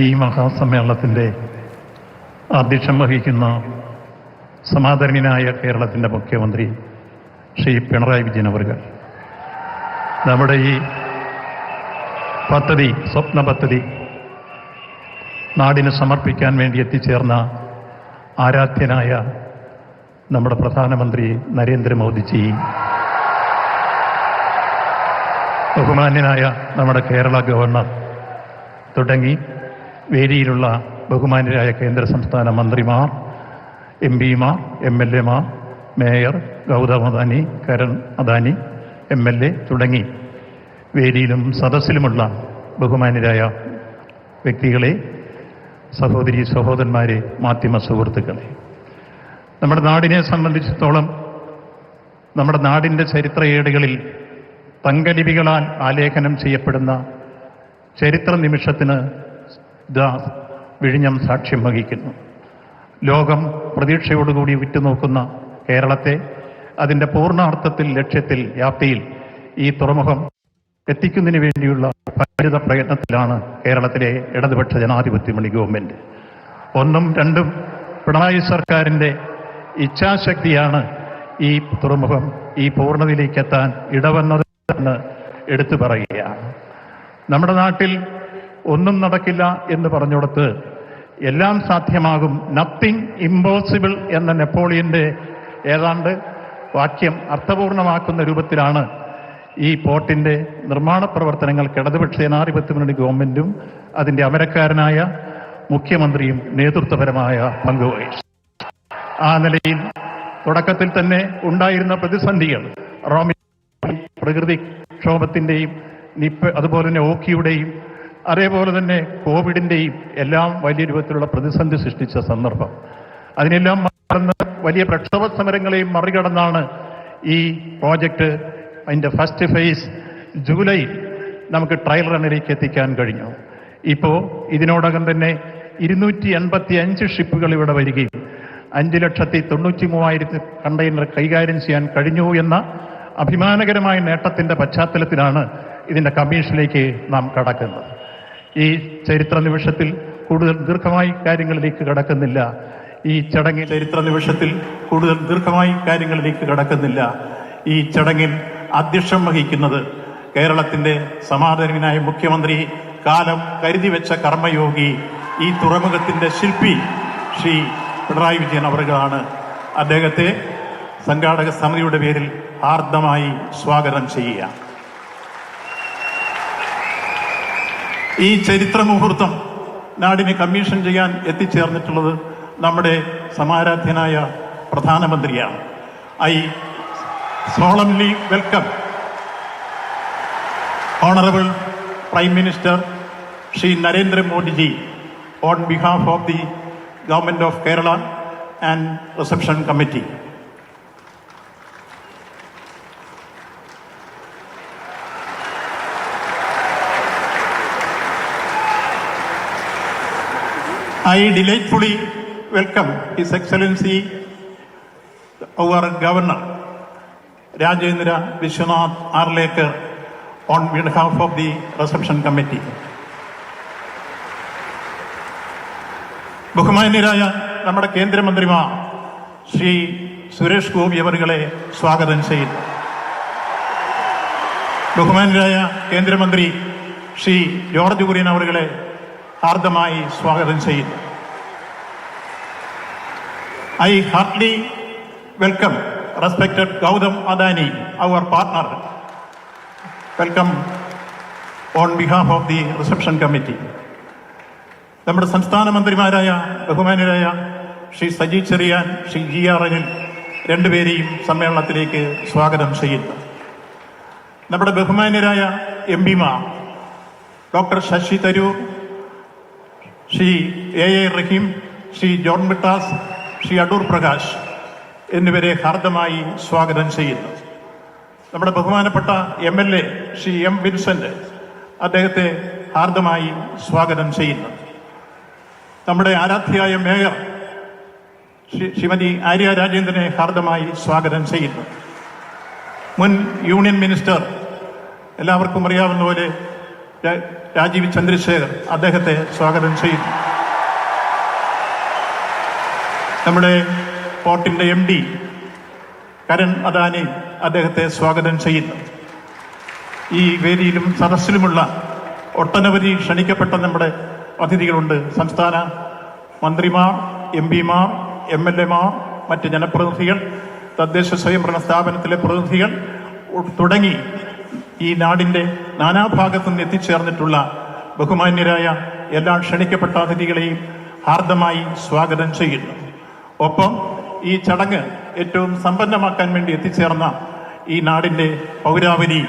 ഈ മഹാസമ്മേളനത്തിൻ്റെ അധ്യക്ഷം വഹിക്കുന്ന സമാദരണീയനായ കേരളത്തിൻ്റെ മുഖ്യമന്ത്രി ശ്രീ പിണറായി വിജയൻ അവர்கள் നമ്മുടെ ഈ പദ്ധതി, സ്വപ്ന പദ്ധതി നാടിന് സമർപ്പിക്കാൻ വേണ്ടി എത്തിച്ചേർന്ന ആരാധ്യനായ നമ്മുടെ പ്രധാനമന്ത്രി നരേന്ദ്രമോദിജി, ബഹുമാന്യനായ നമ്മുടെ കേരള ഗവർണർ തുടങ്ങി വേദിയിലുള്ള ബഹുമാന്യരായ കേന്ദ്ര സംസ്ഥാന മന്ത്രിമാർ, MP-മാർ, MLA-മാർ, മേയർ ഗൗതം അദാനി, കരൺ അദാനി MLA തുടങ്ങി വേദിയിലും സദസ്സിലുമുള്ള ബഹുമാന്യരായ വ്യക്തികളെ, സഹോദരി സഹോദരന്മാരെ, മാധ്യമ സുഹൃത്തുക്കളെ, നമ്മുടെ നാടിനെ സംബന്ധിച്ചിടത്തോളം നമ്മുടെ നാടിൻ്റെ ചരിത്രയേടുകളിൽ തങ്കലിപികളാൽ ആലേഖനം ചെയ്യപ്പെടുന്ന ചരിത്ര നിമിഷത്തിന് വിഴിഞ്ഞം സാക്ഷ്യം വഹിക്കുന്നു. ലോകം പ്രതീക്ഷയോടുകൂടി ഉറ്റുനോക്കുന്ന കേരളത്തെ അതിൻ്റെ പൂർണ്ണാർത്ഥത്തിൽ, ലക്ഷ്യത്തിൽ, വ്യാപ്തിയിൽ ഈ തുറമുഖം എത്തിക്കുന്നതിന് വേണ്ടിയുള്ള ഭാരിത പ്രയത്നത്തിലാണ് കേരളത്തിലെ ഇടതുപക്ഷ ജനാധിപത്യ മുന്നണി ഗവൺമെൻറ്. ഒന്നും രണ്ടും പിണറായി സർക്കാരിൻ്റെ ഇച്ഛാശക്തിയാണ് ഈ തുറമുഖം ഈ പൂർണ്ണതയിലേക്ക് എത്താൻ ഇടവന്നത് എന്ന് എടുത്തു പറയുകയാണ്. നമ്മുടെ നാട്ടിൽ ഒന്നും നടക്കില്ല എന്ന് പറഞ്ഞുകൊടുത്ത് എല്ലാം സാധ്യമാകും, നത്തിങ് ഇമ്പോസിബിൾ എന്ന നെപ്പോളിയൻ്റെ ഏതാണ്ട് വാക്യം അർത്ഥപൂർണമാക്കുന്ന രൂപത്തിലാണ് ഈ പോർട്ടിൻ്റെ നിർമ്മാണ പ്രവർത്തനങ്ങൾക്ക് ഇടതുപക്ഷ ജനാധിപത്യ മുന്നണി ഗവൺമെൻറ്റും അതിൻ്റെ അമരക്കാരനായ മുഖ്യമന്ത്രിയും നേതൃത്വപരമായ പങ്കുവഹിച്ചു. ആ നിലയിൽ തുടക്കത്തിൽ തന്നെ ഉണ്ടായിരുന്ന പ്രതിസന്ധികൾ, പ്രകൃതിക്ഷോഭത്തിൻ്റെയും നിപ്പ, അതുപോലെ തന്നെ ഓക്കിയുടെയും അതേപോലെ തന്നെ കോവിഡിൻ്റെയും എല്ലാം വലിയ രൂപത്തിലുള്ള പ്രതിസന്ധി സൃഷ്ടിച്ച സന്ദർഭം, അതിനെല്ലാം മറന്ന് വലിയ പ്രക്ഷോഭ സമരങ്ങളെയും മറികടന്നാണ് ഈ പ്രോജക്റ്റ് അതിൻ്റെ ഫസ്റ്റ് ഫേസ് ജൂലൈയിൽ നമുക്ക് ട്രയൽ റണ്ണിലേക്ക് എത്തിക്കാൻ കഴിഞ്ഞു. ഇപ്പോൾ ഇതിനോടകം തന്നെ 285 ഷിപ്പുകൾ ഇവിടെ വരികയും 5,93,000 കണ്ടെയ്നർ കൈകാര്യം ചെയ്യാൻ കഴിഞ്ഞു എന്ന അഭിമാനകരമായ നേട്ടത്തിൻ്റെ പശ്ചാത്തലത്തിലാണ് ഇതിൻ്റെ കമ്മീഷനിലേക്ക് നാം കടക്കുന്നത്. ഈ ചരിത്ര നിമിഷത്തിൽ കൂടുതൽ ദീർഘമായി കാര്യങ്ങളിലേക്ക് കടക്കുന്നില്ല. ഈ ചടങ്ങിൽ ഈ ചടങ്ങിൽ അധ്യക്ഷം വഹിക്കുന്നത് കേരളത്തിൻ്റെ സമാദരണീയനായ മുഖ്യമന്ത്രി, കാലം കരുതി വെച്ച കർമ്മയോഗി, ഈ തുറമുഖത്തിൻ്റെ ശില്പി ശ്രീ പിണറായി വിജയൻ അവറുകളാണ്. അദ്ദേഹത്തെ സംഘാടക സമിതിയുടെ പേരിൽ ഹാർദമായി സ്വാഗതം ചെയ്യുക. ഈ ചരിത്ര മുഹൂർത്തം നാടിനെ കമ്മീഷൻ ചെയ്യാൻ എത്തിച്ചേർന്നിട്ടുള്ളത് നമ്മുടെ സമാരാധ്യനായ പ്രധാനമന്ത്രിയാണ്. I solemnly welcome Honorable Prime Minister Shri Narendra Modi ji on behalf of the Government of Kerala and Reception Committee. I delightfully welcome His Excellency our Governor Rajendra Vishwanath Arlekar on behalf of the Reception Committee. ബഹുമാന്യരായ നമ്മുടെ കേന്ദ്രമന്ത്രിമാർ ശ്രീ സുരേഷ് ഗോപി അവരുകളെ സ്വാഗതം ചെയ്യുന്നു. ബഹുമാന്യരായ കേന്ദ്രമന്ത്രി Shri George Kurian അവരുകളെ ഹാർദമായി സ്വാഗതം ചെയ്യുന്നു. I heartily welcome respected Gautam Adani, our partner. Welcome on behalf of the Reception Committee. നമ്മുടെ സംസ്ഥാന മന്ത്രിമാരായ ബഹുമാന്യരായ ശ്രീ സജി ചെറിയാൻ, ശ്രീ GR അനിൽ രണ്ടുപേരെയും സമ്മേളനത്തിലേക്ക് സ്വാഗതം ചെയ്യുന്നു. നമ്മുടെ ബഹുമാന്യരായ MP-മാർ ഡോക്ടർ ശശി തരൂർ, ശ്രീ A റഹീം, ശ്രീ ജോൺ മിട്ടാസ്, ശ്രീ അടൂർ പ്രകാശ് എന്നിവരെ ഹാർദമായി സ്വാഗതം ചെയ്യുന്നു. നമ്മുടെ ബഹുമാനപ്പെട്ട MLA ശ്രീ M വിൻസെന്റ്, അദ്ദേഹത്തെ ഹാർദമായി സ്വാഗതം ചെയ്യുന്നു. നമ്മുടെ ആരാധ്യയായ മേയർ ശ്രീമതി ആര്യ രാജേന്ദ്രനെ ഹാർദമായി സ്വാഗതം ചെയ്യുന്നു. മുൻ യൂണിയൻ മിനിസ്റ്റർ, എല്ലാവർക്കും അറിയാവുന്ന പോലെ രാജീവ് ചന്ദ്രശേഖർ അദ്ദേഹത്തെ സ്വാഗതം ചെയ്യുന്നു. നമ്മുടെ പോർട്ടിന്റെ MD കരൺ അദാനി അദ്ദേഹത്തെ സ്വാഗതം ചെയ്യുന്നു. ഈ വേദിയിലും സദസ്സിലുമുള്ള ഒട്ടനവധി ക്ഷണിക്കപ്പെട്ട നമ്മുടെ അതിഥികളുണ്ട്. സംസ്ഥാന മന്ത്രിമാർ, MPമാർ, MLAമാർ, മറ്റ് ജനപ്രതിനിധികൾ, തദ്ദേശ സ്വയംഭരണ സ്ഥാപനത്തിലെ പ്രതിനിധികൾ തുടങ്ങി ഈ നാടിന്റെ നാനാഭാഗത്തു നിന്ന് എത്തിച്ചേർന്നിട്ടുള്ള ബഹുമാന്യരായ എല്ലാ ക്ഷണിക്കപ്പെട്ട അതിഥികളെയും ഹാർദമായി സ്വാഗതം ചെയ്യുന്നു. ഒപ്പം ഈ ചടങ്ങ് ഏറ്റവും സമ്പന്നമാക്കാൻ വേണ്ടി എത്തിച്ചേർന്ന ഈ നാടിന്റെ പൗരാവലി,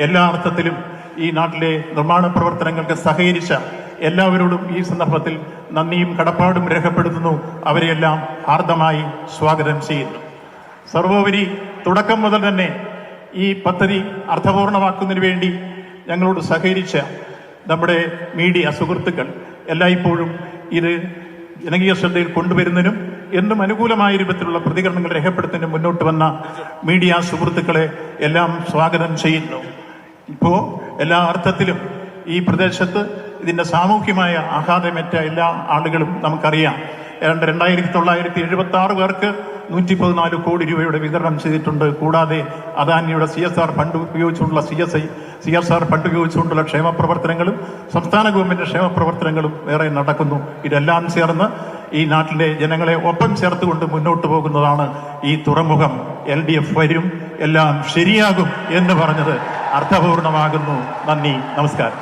എല്ലാ അർത്ഥത്തിലും ഈ നാട്ടിലെ നിർമ്മാണ പ്രവർത്തനങ്ങൾക്ക് സഹകരിച്ച എല്ലാവരോടും ഈ സന്ദർഭത്തിൽ നന്ദിയും കടപ്പാടും രേഖപ്പെടുത്തുന്നു. അവരെയെല്ലാം ഹാർദമായി സ്വാഗതം ചെയ്യുന്നു. സർവോപരി തുടക്കം മുതൽ തന്നെ ഈ പദ്ധതി അർത്ഥപൂർണമാക്കുന്നതിന് വേണ്ടി ഞങ്ങളോട് സഹകരിച്ച നമ്മുടെ മീഡിയ സുഹൃത്തുക്കൾ, എല്ലായ്പ്പോഴും ഇത് ജനകീയ ശ്രദ്ധയിൽ കൊണ്ടുവരുന്നതിനും എന്നും അനുകൂലമായ രൂപത്തിലുള്ള പ്രതികരണങ്ങൾ രേഖപ്പെടുത്തുന്നതിനും മുന്നോട്ട് വന്ന മീഡിയ സുഹൃത്തുക്കളെ എല്ലാം സ്വാഗതം ചെയ്യുന്നു. ഇപ്പോൾ എല്ലാ അർത്ഥത്തിലും ഈ പ്രദേശത്ത് ഇതിന്റെ സാമൂഹ്യമായ ആഘാതമേറ്റ എല്ലാ ആളുകളും നമുക്കറിയാം. ഏതാണ്ട് 2976 പേർക്ക് 114 കോടി രൂപയുടെ വിതരണം ചെയ്തിട്ടുണ്ട്. കൂടാതെ അദാനിയുടെ CSR ഫണ്ട് ഉപയോഗിച്ചുകൊണ്ടുള്ള CSR ഫണ്ട് ഉപയോഗിച്ചുകൊണ്ടുള്ള ക്ഷേമ പ്രവർത്തനങ്ങളും സംസ്ഥാന ഗവൺമെന്റ് ക്ഷേമ പ്രവർത്തനങ്ങളും വേറെ നടക്കുന്നു. ഇതെല്ലാം ചേർന്ന് ഈ നാട്ടിലെ ജനങ്ങളെ ഒപ്പം ചേർത്തുകൊണ്ട് മുന്നോട്ട് പോകുന്നതാണ് ഈ തുറമുഖം. LDF വരും, എല്ലാം ശരിയാകും എന്ന് പറഞ്ഞത് അർത്ഥപൂർണമാകുന്നു. നന്ദി, നമസ്കാരം.